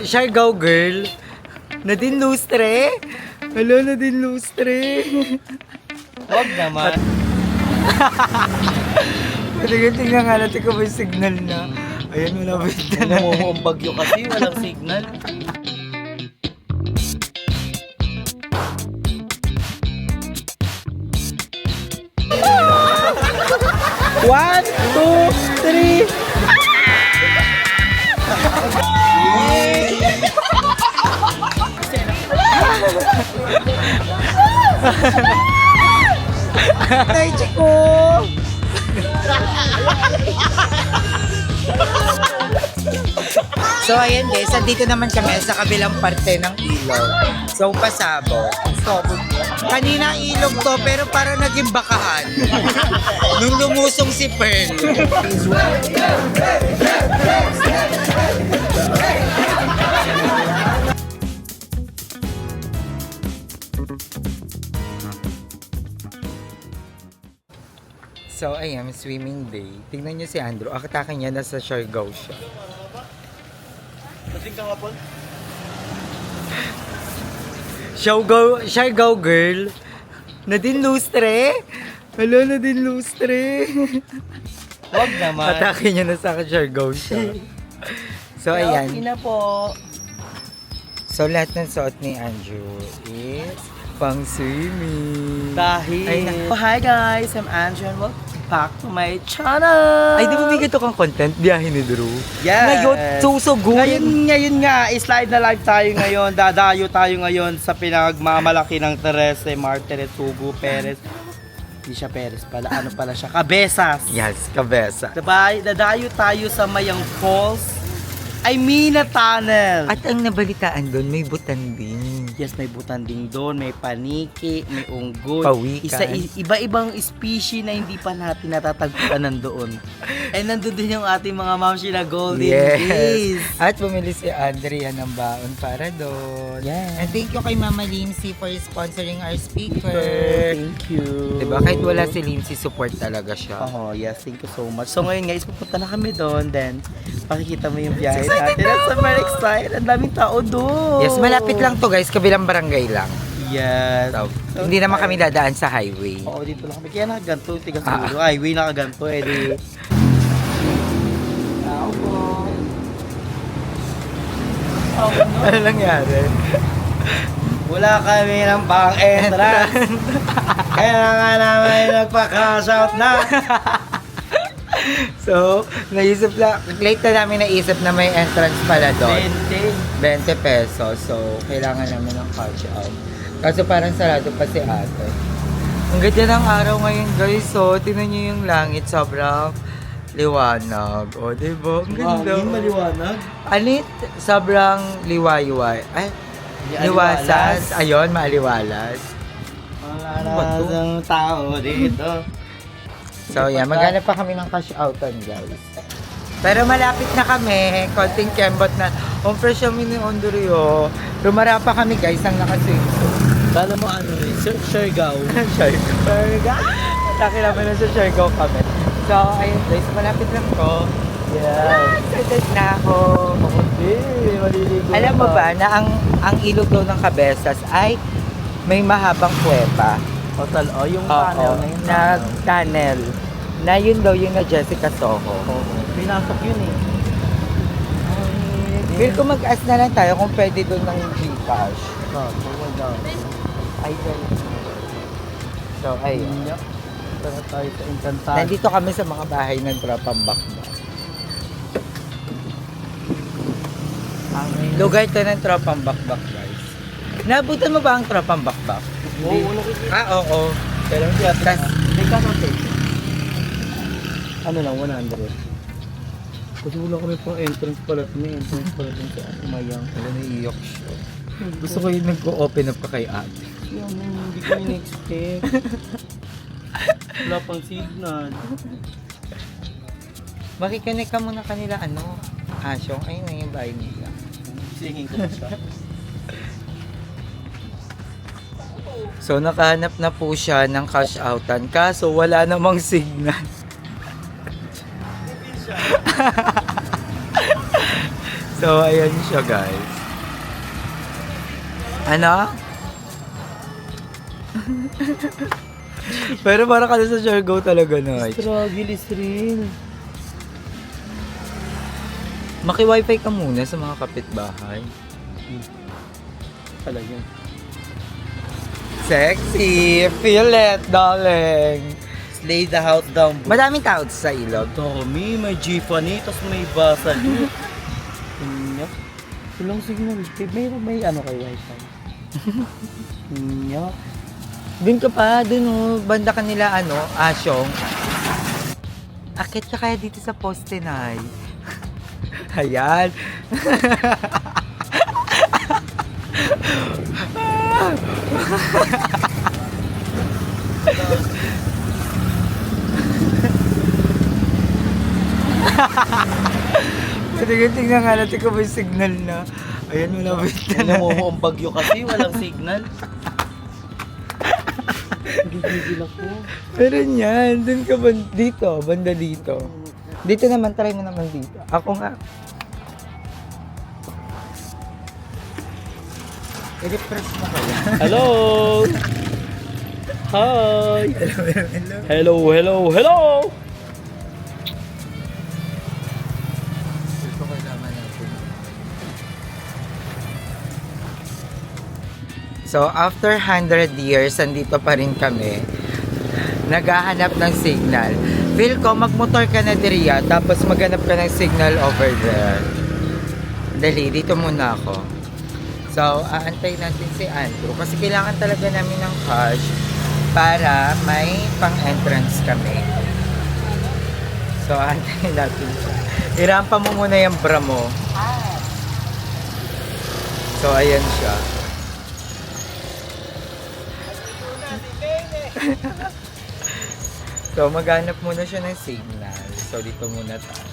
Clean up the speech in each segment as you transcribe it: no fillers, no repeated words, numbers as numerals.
Siargao girl. Nadine Lustre. Hello, Nadine Lustre. Huwag naman. Tingnan nga natin kung may signal na. Ayan, malapit na. Namumuong bagyo kasi, walang signal. One, two, three. Ay, Chico! So ayan guys, andito naman kami sa kabilang parte ng ilog. So pasabog. So, kanina ilog to pero parang naging bakahan. Nung lumusong si Pearl. So ayan, swimming day. Tingnan niyo si Andrew. Akatake niya nasa Siargao siya. Kasing ka nga, Paul? Siargao girl. Nadine Lustre. Hello, Nadine Lustre. Huwag naman. Atake niya na sa akin, Siargao siya. So ayan. Ina po. So lahat ng suot ni Andrew is pang swimming. Dahil. Ay, Hi guys, I'm Andrew and welcome back to my channel. Ay, di ba may ganito kang content? Biyahe ni Drew. Yes. Ngayon, susugurin. Ngayon nga, slide na live tayo ngayon. Dadayo tayo ngayon sa pinagmamalaki ng Teresa Martínez Hugo Perez. Hindi siya Perez pala. Ano pala siya? Cabezas. Yes, kabesa. Diba? Dadayo tayo sa Mayang Falls. I mean a tunnel. At ang nabalitaan doon, may butan din. Yes, may butanding doon, may paniki, may unggoy. Pawikan. Iba-ibang species na hindi pa natin natatagpuan nandoon. And nandun din yung ating mga mamshi na golden days. At bumili si Andrea ng baon para doon. Yes. And thank you kay Mama Lindsay for sponsoring our speaker. Thank you. Diba? Kahit wala si Lindsay, support talaga siya. Oh, yes, thank you so much. So ngayon guys, pupunta na kami doon. Then, pakikita mo yung biyahe natin. I'm so very excited. Ang daming tao doon. Yes, malapit lang to guys. Kabilang barangay lang. Yes. So, hindi naman kami dadaan sa highway. Oo, dito lang kami. Kaya nakaganto, tigas ulo. Highway nakaganto, eh di. Tao po. Ano nangyari? Wala kami ng pang-entrance. Kaya nga namin nagpaka-shout na. So, naisip lang, late na namin naisip na may entrance pala doon. 20 pesos. So, kailangan namin ng cash out. Kaso parang sarado pa si ate. Ang ganda ng araw ngayon guys. So, tingnan nyo yung langit. Sobrang liwanag. O, diba? Ang ganda. Hindi maliwanag. Anit? Sobrang liwayway. Ay, liwasas. Ayun, maaliwalas. Wala ng tao dito. So, yan. Maghanap pa kami ng cash outan, guys. Pero malapit na kami. Konting kembot na. Ang fresh kami ni Ondorio. Lumara pa kami, guys, ang nakaswing. Kala mo ano eh, Siargao. Siargao. Taki naman na sa Siargao kami. So, ayun, guys. Malapit lang ko. Yes. Excited na ako. Hindi, maliligo. Alam mo ba na ang ilog daw ng Cabezas ay may mahabang kuweba. Yung tunnel na yun. Tunnel. Na yun daw yung na Jessica Soho. Pinasok yun eh. Feel ko mag-ask na lang tayo kung pwede doon ng Gcash. Ay, so, ayun. Tara tayo sa Encantada. Nandito kami sa mga bahay ng Tropang Bakbak. Lugar to ng Tropang Bakbak, guys. Nabutan mo ba ang Tropang Bakbak? Oo, nakikita. Oo. Pero hindi at Tas- may kasote. Ano lang, 100. Kasi wala kami pang entrance pala. May entrance pala dun sa Mayang. Wala, naiiyak siya. Gusto ko yung nag-open up ka kay ate. Yan, hindi ko in-expect. Wala pang signal. Makikinig ka muna kanila, asyong, ayun na yung bahay nila. Singing ko pa siya. So, nakahanap na po siya ng cash outan. Kaso, wala namang signal. So, ayan siya, guys. Ano? Pero para ka sa Siargao talaga, Nay. Struggle is real. Maki-wifi ka muna sa mga kapitbahay. Talaga. Sexy! Feel it, darling! Lay the house down. Madaming tao sa ilog. Dami, may G-Funny, tapos may basa doon. Inya. Walang signal. May ano kay wifi. Inya. Dun ka pa, dun oh, banda ka nila ano, Asyong. Akit ka kaya dito sa poste, Nay. Ayan. Tingnan nga natin kung may signal na. Ayan, malapit na. Namumuong bagyo kasi, walang signal. Gigigil ako. Meron yan. Dun ka dito, banda dito. Dito naman, try mo naman dito. Ako nga. I-refresh mo kaya. Hello! Hi! Hello. Hello, hello, hello! Ito kailangan natin. So, after 100 years, andito pa rin kami. Naghahanap ng signal. Feel ko, magmotor ka na diriya, tapos maghanap ka ng signal over there. Dali, dito muna ako. So, aantay natin si Andrew kasi kailangan talaga namin ng cash para may pang-entrance kami. So, aantayin natin siya. Irampa mo muna yung bra mo. So, ayan siya. So, maghanap muna siya ng signal. So, dito muna tayo.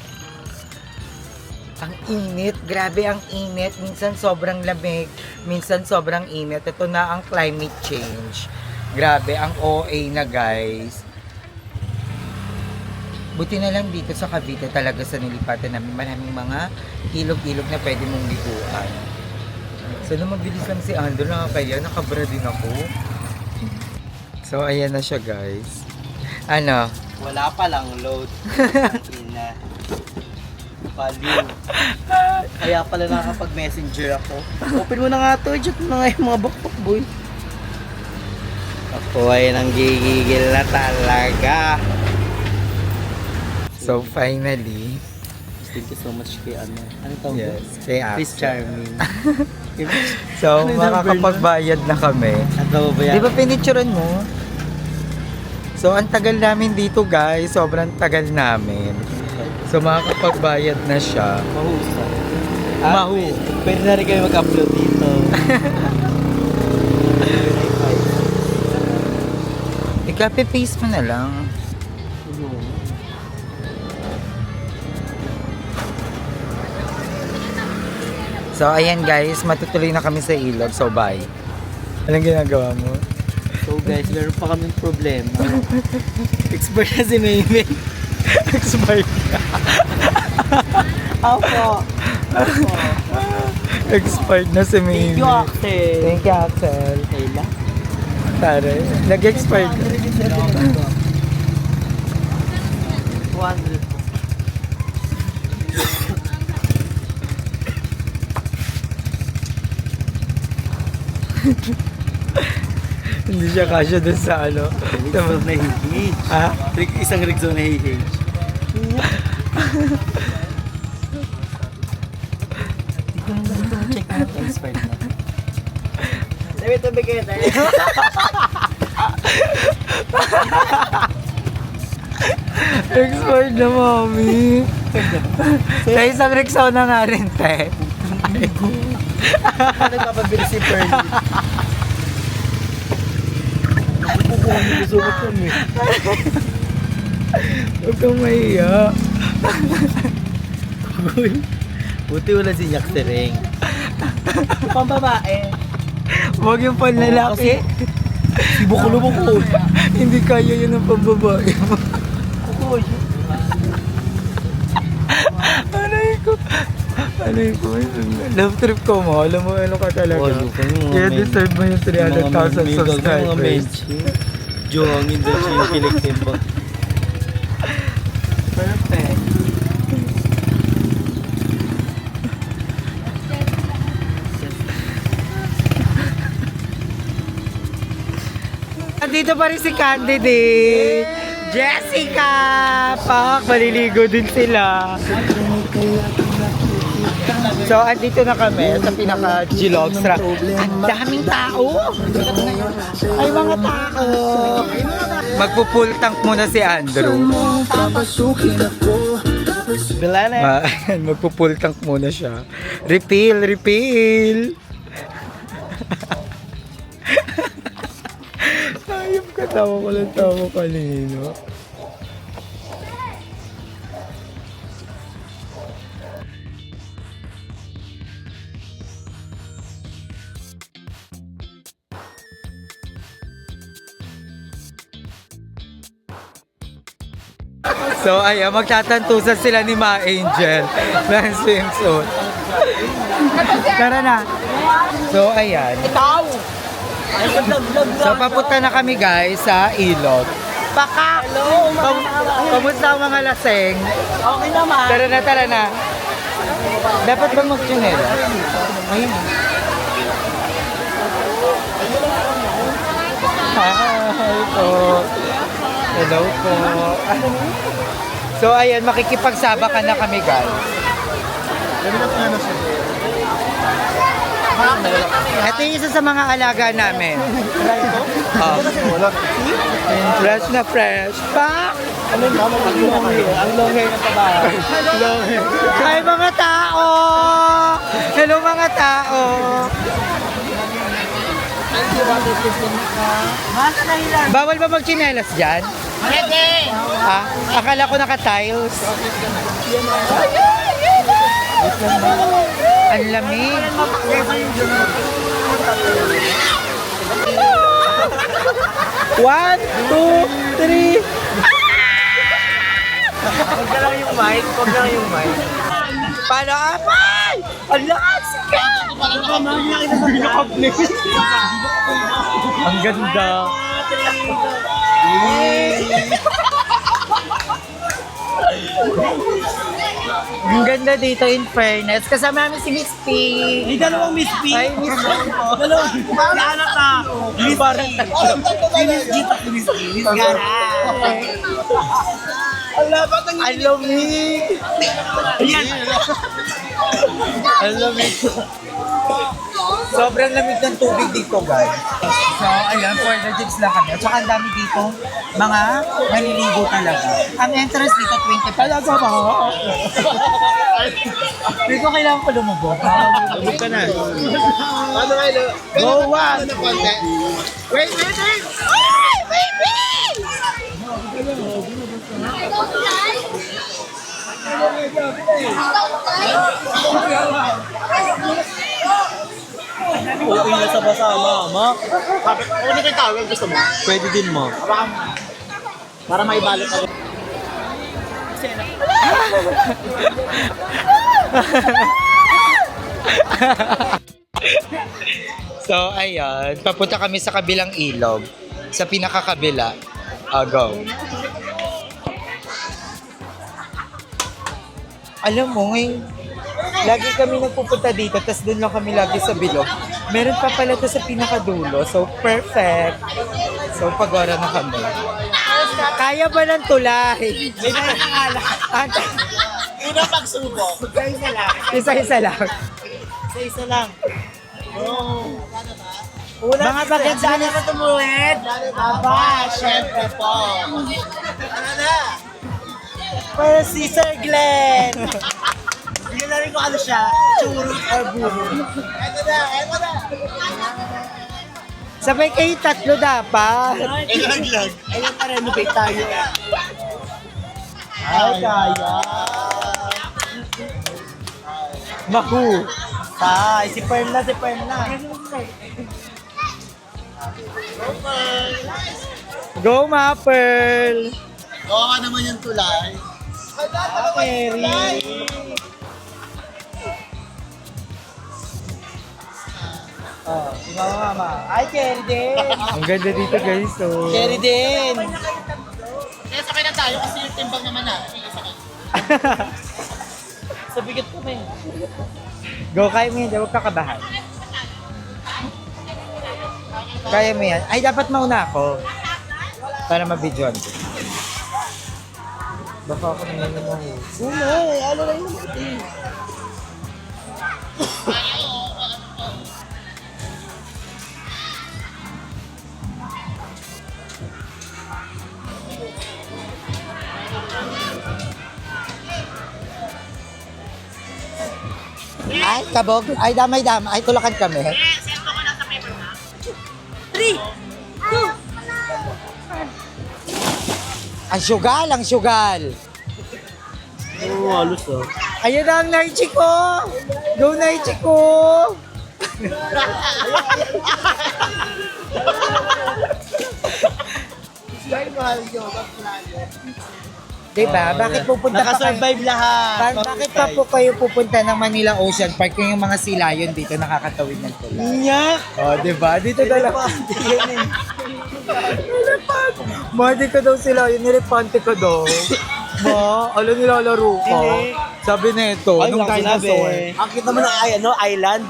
Ang init. Grabe ang init. Minsan sobrang lamig. Minsan sobrang init. Ito na ang climate change. Grabe ang OA na, guys. Buti na lang dito sa Cavite talaga sa nilipatan namin. Maraming mga ilog-ilog na pwede mong liguan. So, nung mabilis lang si Andrew, nakakaya, nakabra din ako. So, ayan na siya, guys. Ano? Wala pa lang load. Ina. Baliw. Kaya pala nakakapag-messenger ako. Open mo na nga to, chat mo na nga yung mga bakbak boy. Ako ay nanggigigil na talaga. So, finally, Thank you so much kay ano. Ano tawag mo? yes, kay Chris Axel. Charming. So, Ano yung makakapagbayad na kami. Ano ba yan? Di ba pinicturean mo? So, ang tagal namin dito, guys. Sobrang tagal namin. So, makakapagbayad na siya. Mahusay. Mahu. Pwede na rin kayo mag-upload dito. I-copy-paste mo na lang. So, ayan guys. Matutuloy na kami sa ilog. So, bye. Anong ginagawa mo? So guys, meron pa kaming problema. Expert na si Maymay. Expired. Opo. Expired na si Mimi. Thank you, Axel. Thank you, Axel. Kayla. Tare. Nag-expired ka. 200. Hindi siya kasya dun sa ano. Rigzone na hihage. Ha? Isang rigzone na hihage. Check natin. Expired na. Sabi ito bigay tayo. Expired na, mami. Sa isang Rexona nga rin, te. Ano kapabili si Pearly? Gusto ko kami. Huwag kang mahiya. Buti wala si Jack Tereng. Pang babae. Huwag yung panlalaki. Si Bukul. Hindi kaya yun ang pambabae mo. Kukoy. Aray ko. Ano yung love trip ko mo? Alam mo, ano ka talaga? Kaya deserve mo yung 300,000 subscribers. Jongin daw siya yung kilig-timbang. Perfect. Andito pa rin si Candidate. Jessica! Pak, maliligo din sila. So, andito na kami sa pinaka-Gilogstra. Ang daming tao! Ay, mga tao! Magpo-full tank muna si Andrew. Bilana. Magpo-full tank muna siya. Refill, refill! Ayop ka, tawa ko lang tawa kanino. So ayan, magtatantusan sila ni Ma Angel ng swimsuit. Tara na. So ayan. So papunta na kami guys sa ilog. Pakak! Kamusta ang mga laseng? Okay naman. Tara na, tara na. Dapat ba mag-chinela? Ayun. Hi po. Hello po. So ayan, makikipagsabakan na kami guys. Ito yung isa sa mga alaga namin. Fresh na fresh. Pa! Ang long hair ng taba. Hi mga tao! Hello mga tao! Bawal ba mag-chinelas dyan? Pwede! Ah, akala ko naka-tiles. Ang lamig. One, two, three. Huwag na lang yung mic. Huwag na lang yung mic. Paano? Ay! Ang lakas ka! Ang ganda. Ang ganda dito in fairness. Kasama namin si Miss P. May dalawang Miss P. Ay, Miss P. Dalawang. Si anak ka. Miss P. Si Miss G pa si Miss P. Miss Gara. Ang lamig. Ayan. Ang lamig. Sobrang lamig ng tubig dito, guys. So, ayan, for the jigs lang kami. At saka ang dami dito, mga naliligo talaga. Ang entrance dito, 20 pesos. Talaga ba? Dito kailangan ko lumubog. Lumog ka na. Ano kayo? Go one. Wait, wait, wait. Ay, baby! Okay na sa basa, mama. Ano kayo tawag? Gusto mo? Pwede din mo. Para maibalot ako. So, ayan. Papunta kami sa kabilang ilog. Sa pinakakabila. Go. Alam mo, lagi kami nagpupunta dito, tapos doon lang kami lagi sa bilog. Meron pa pala ito sa pinakadulo. So, perfect. So, pag-ora na kami. Kaya ba ng tulay? May nakakala. Unang pagsubok. Isa-isa lang. Isa-isa lang. Isa-isa lang. Oh. Mga bagets Saan na tumuwid? Aba, syempre po. Ano na? Para si Sir Glenn. Hindi na rin kung ano siya, churros or buho. Eto na, eto na. Sabay kayo tatlo dapat. Ilag-lag. Ayun pa renovate tayo. Ay, kaya. Mahu. Ay, si Perla, si Perla. Go, Ma Pearl. Oo nga naman yung tulay. Mary. Oh, si mama. Ay, Cherry din. Ang ganda dito guys. So. Cherry din. Kaya sakay na tayo kasi yung timbang naman natin. Sa bigat kami. Go, kaya mo yan. Huwag ka kabahan. Kaya mo yan. Ay, dapat mauna ako. Para mabidyoan ko. Baka ako naman naman. Una, ano lang naman ito. Ay, kabog. Ay, damay-damay. Ay, tulakan kami. Ang sugal, ang sugal. Oo, halos oh. Ayun na ang Naichi ko! Go Naichi ko! Diba? Bakit pupunta pa kayo? Nakasurvive lahat. Bakit pa po kayo pupunta ng Manila Ocean Park kung yung mga silayon dito nakakatawid ng tulay? Nyak! Oh, diba? Dito na lang. Mahdi ka daw sila, yung nilipante ka daw. Ma, alam nilalaro ka. Hindi. Sabi na ito, Ay, nung lang dinosaur. sinabi. Ang kita mo ng island.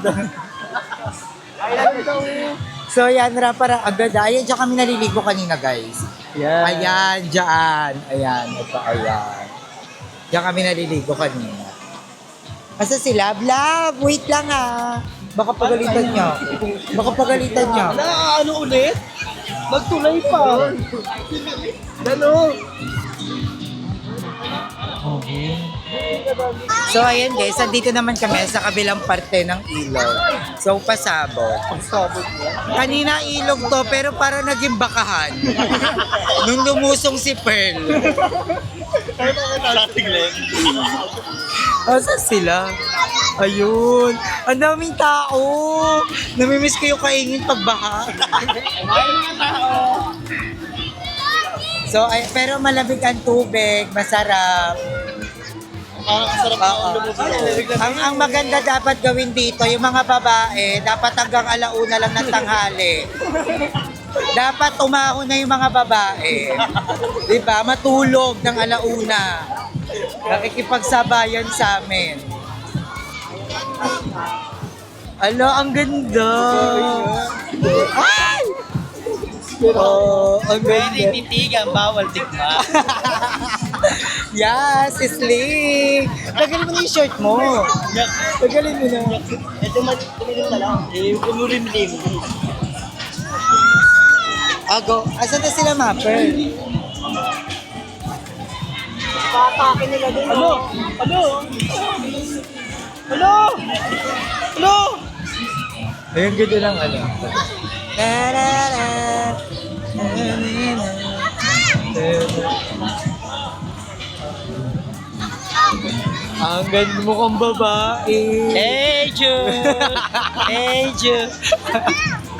So yan, para agad. Ayan, dyan kami naliligo kanina, guys. Yeah. Ayan, dyan. Ayan, ito, ayan. Diyan kami naliligo kanina. Asa si Love? Love, wait lang ah. Baka pagalitan niya ako. Baka pagalitan niya ako. Ano ulit? Magtulay pa. Ano? So ayan guys, andito naman kami sa kabilang parte ng ilog. So pasabog. Pasabog mo? Kanina ilog to pero para naging bakahan. Nung lumusong si Pearl. Dati Glenn. Asa sila? Ayun. Ang daming tao. Namimiss ko yung kaingin pagbaha. So, pero malamig ang tubig, masarap. Parang sarap na Ang maganda dapat gawin dito, yung mga babae, dapat hanggang alauna lang ng tanghali. Dapat umahon na yung mga babae. Diba? Matulog ng alauna. Nakikipagsabayan sa amin. Ala, ang ganda! Ay! Oh, ang Pwede ganda. titigan, bawal tikma. Yes, Sling! Tagalin mo na yung shirt mo. Tagalin mo na. Ito tumilim na lang. Kumulimlim. Ago, asan na sila, Mapper? Patake nila din. Ano? Ano? Ano? Ano? Ayun, ganda lang, ano. Ang ganda mo kang babae. Hey, Jude! Hey, Jude!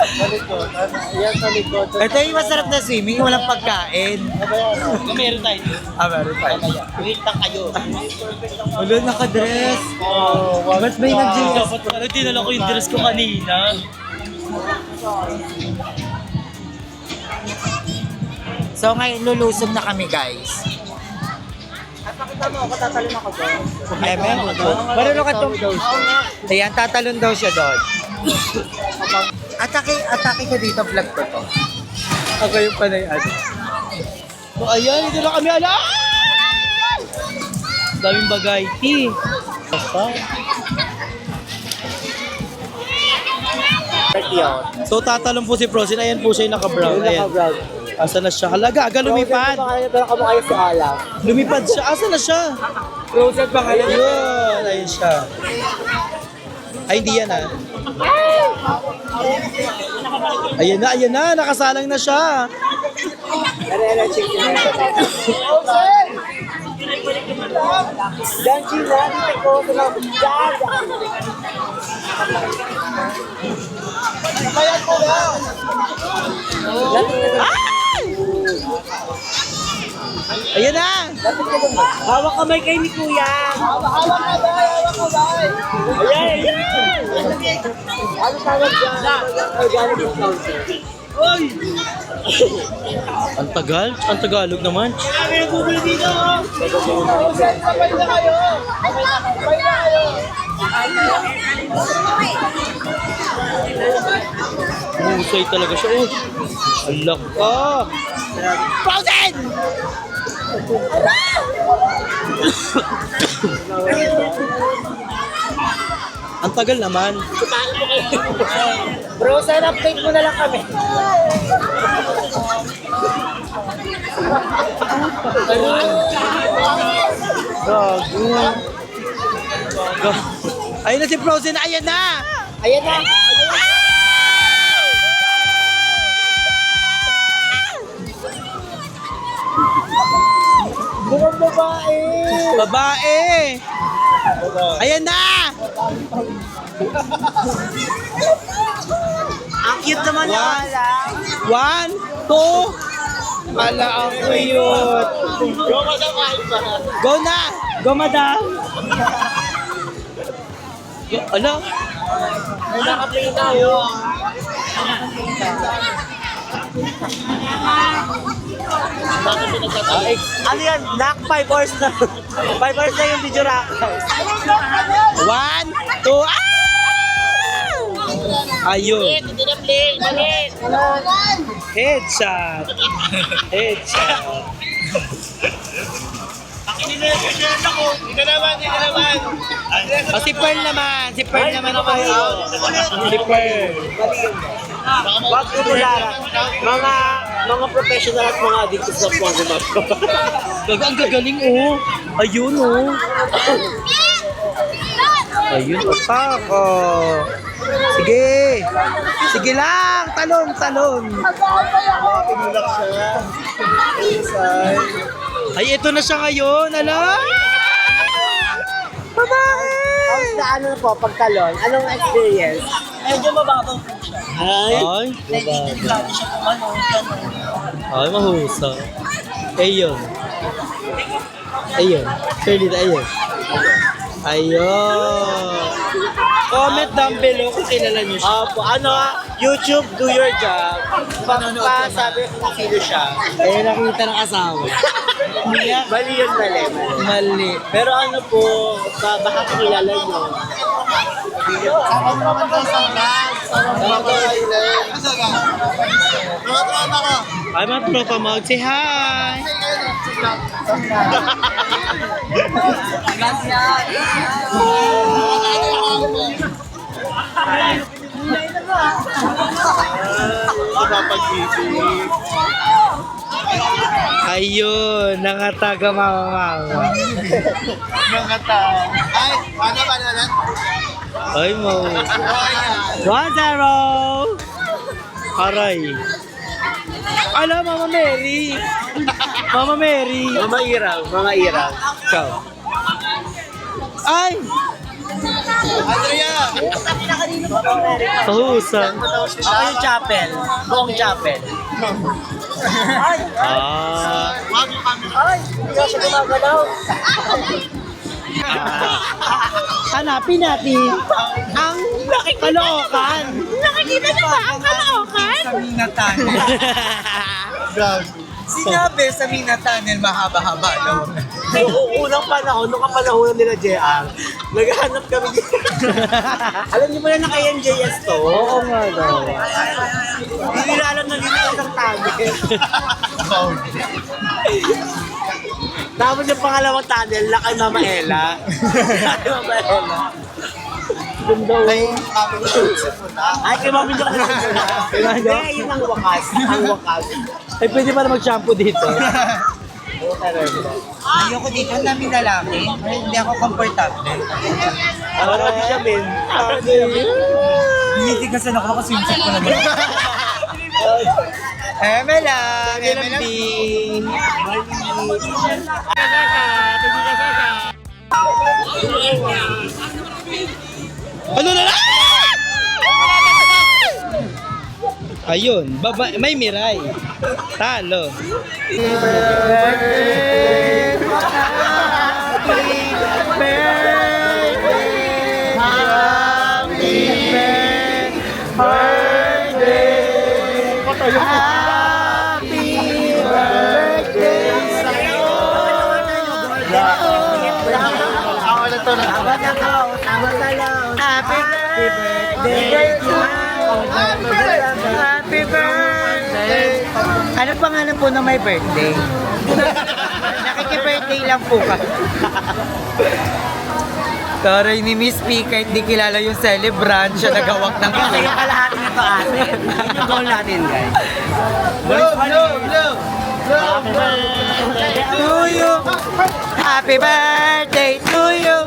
Sa likod. Yan sa likod. Ito yung masarap na swimming, walang pagkain. Meron tayo. Meron tayo. Wait lang kayo. Wala, nakadress. Mas may nag-jeans. Dapat pala dinala ko yung dress ko kanina. So ngayon lulusong na kami, guys. At pakita mo, ako tatalon ako doon. Marunong ka to. Ayan, tatalon daw siya doon. Atake ko dito, vlog ko to. Ako yung panay So ayan, ito na kami. Ala! Daming bagay. Basta. So tatalon po si Frozen. Ayan po siya yung naka-brown. Ayan. Asa na siya? Halaga, aga lumipad. Lumipad siya. Asa na siya? Frozen pa kayo. Ayun, ayun siya. Ay, hindi yan ah. Ayan na, nakasalang na siya. Ayan na! Hawak kamay kay ni Kuya! Hawak kamay! Ayan! Ayan! Ano tawag dyan? Organic discounter. Oy! Ang tagal? Ang Tagalog naman. Kami Google dito! Sabay na kayo! Sabay na kayo! Husay talaga siya. Oh, alak ka. Frozen! Ang tagal naman. Bro, sir, update mo na lang kami. Gago. Ayun na si Frozen. Ayan na. Ayan na! Buong babae! Babae. Ayan na. Ang cute naman na ala. 1, 2. Ala, ang cute. Go na. Go, madam. Ala. May nakaplay tayo. Ano yan? Knock 5 hours na. 5 hours na yung video rack. 1, 2. Ayun. Hindi na play. Mali. Headshot. Headshot. Ika naman. Si Pearl naman. Si Pearl naman ako. Si Pearl. Wag itularan. Mga professional at mga addicts na po ang gumagawa. Gago, ang gagaling oh. Ayun oh. Ayun, otak oh. Sige. Sige lang. Talon, talon. Tinulak siya. Ay, ito na siya ngayon. Ala. Babae. Tapos na ano po, pagtalon, anong experience? Medyo mababaw po siya. Ay. Grabe siya kung ano, Ay, mahusa. Ayun. Ayun. Shirley, ayun. Ayun. Comment down below kung kilala niyo siya. Opo, ano, YouTube, do your job. Pagka sabi kung sino siya. Eh, nakita ng asawa. Mali yun, mali. Mali. Pero ano po, baka kilala nyo. Ay, mga tropa mag. Say hi! Ayun, nangataga mama. Ay, paano na? Ay mo. 1-0. Aray. Ala, Mama Mary. Mama Mary. Mga irang, mga irang. Ikaw. Ay! Andrea! Pahusa. Ako yung chapel, buong chapel. Ah. Wag mo kami. Ay, hindi ka siya gumagalaw. Hanapin natin ang Caloocan. Nakikita niyo ba ang Caloocan? Sa Mina Tunnel. Sinabi sa Mina Tunnel, mahaba-haba daw. Noong unang panahon, nung kapanahonan nila JR, naghahanap kami dito. Alam niyo ba na naka-NJS to? Oo nga daw. Hindi nila alam na dito isang tunnel. Tapos yung pangalawang tunnel, lakay Mama Ella. Lakay Mama Ella. Ay, kay Mami Joke na siya. Hindi, yun ang wakas. Ang wakas. Ay, pwede ba na mag-shampoo dito? Ayoko dito, ang dami lalaki. Hindi ako comfortable. Parang siya, men. Hinitigasan ako kasi yung ko naman. Eme lang, eme lang. Ano na lang? Ayun, may miray. Talo. Happy birthday! Ano pangalan po ng my birthday? Nakiki-birthday lang po ka. Taray ni Miss P, kahit di kilala yung celebrant, siya nagawak ng Kasi yung kalahati nito ate. Yun yung goal natin, guys. To you! Happy birthday to you!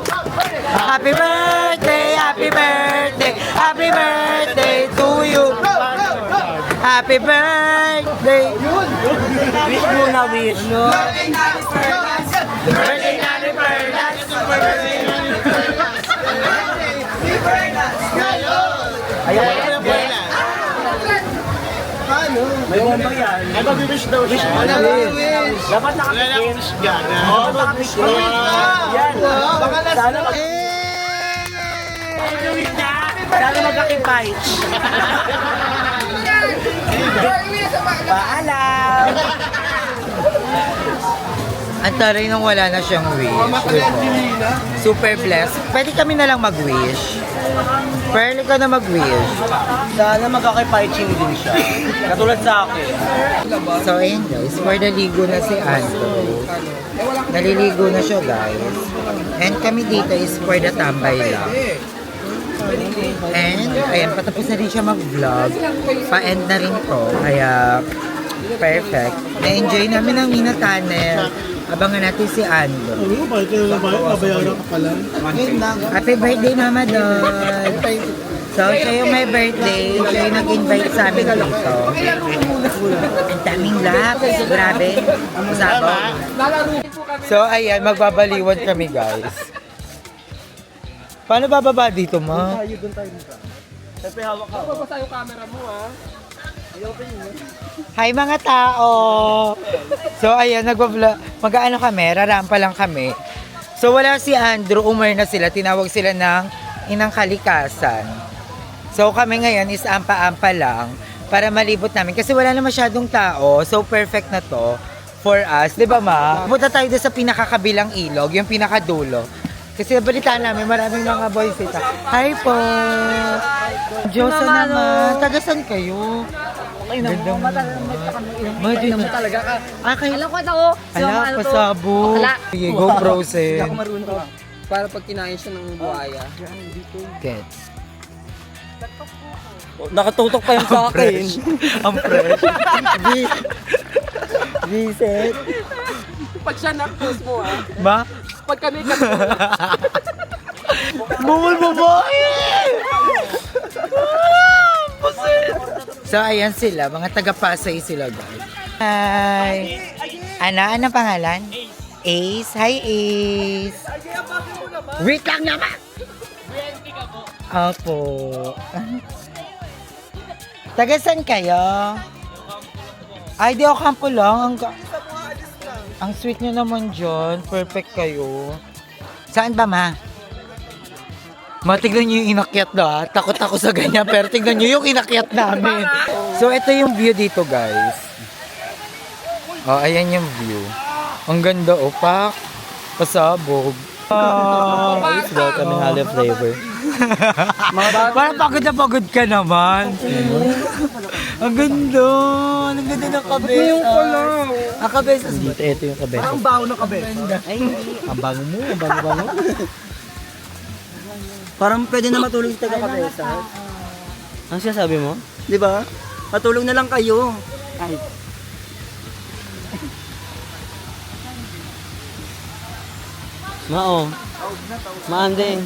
Happy birthday, happy birthday, happy birthday to you! Happy birthday! Wish muna, wish. Birthday na ni Perlas! Ayaw ko yung bola. May bomba yan. Ay, mag-wish daw siya. Wish. Dapat nakapitin. Oo, nakapitin. Yan. Sana Sana magkakipite. Paalam. Ang taray nung wala na siyang wish. Super blessed. Pwede kami na lang mag-wish. Pwede ka na mag-wish. Sana magkakipite din siya. Katulad sa akin. So ayun guys, for the ligo na si Andrew. Naliligo na siya guys. And kami dito is for the tambay lang. And ayan, patapos na rin siya mag-vlog. Pa-end na rin to. Kaya perfect. Na-enjoy namin ang Mina Tunnel. Abangan natin si Andrew. Happy birthday Mama Doll! So, siya yung may birthday. Siya yung nag-invite sa amin dito. Ang daming laps. Grabe. Usabong. So, ayan. Magbabaliwan kami, guys. Paano bababa dito, ma? Hi mga tao! So, ayan. Mag-ano kami. Rarampa lang kami. So, wala si Andrew. Umar na sila. Tinawag sila ng Inang Kalikasan. So kami ngayon is ampa-ampa lang para malibot namin kasi wala na masyadong tao. So perfect na to for us. 'Di ba ma? Punta tayo doon sa pinakakabilang ilog, yung pinakadulo. Kasi nabalitaan namin maraming mga boys dito. Hi po! Diyos naman. Tagasan kayo? Gandang mo talaga ka. Ah, kayo lang ko ako. Ala, pasabo. Sige, go process. Para pag kinain siya ng buhaya. Gets. Nakatutok pa yung sa akin. Ang fresh. Visit. Pag siya na-post mo Ma? pag kami Bumul babae! So, ayan sila. Mga taga-Pasay sila, guys. Hi! Ano pangalan? Ace. Hi, Ace. Wait lang naman! Opo. Taga saan kayo? Ay, di ako kampo lang. Ang sweet nyo naman dyan. Perfect kayo. Saan ba, ma? Ma, tignan nyo yung inakyat na. Takot ako sa ganyan, pero tignan nyo yung inakyat namin. So, ito yung view dito, guys. Oh, ayan yung view. Ang ganda, opak. Pasabog. Ayos daw kaming olive flavor. Parang pagod ka naman. Ang ganda. Ang ganda ng kabesas. Ang kabesas. Ito yung kabesas. Ang baho ng kabesas. Ang bango mo. Ang bango. Parang pwede na matulog sa taga-kabesa. Ang sinasabi mo? Di ba? Matulog na lang kayo. Ay. Mao. Maanding.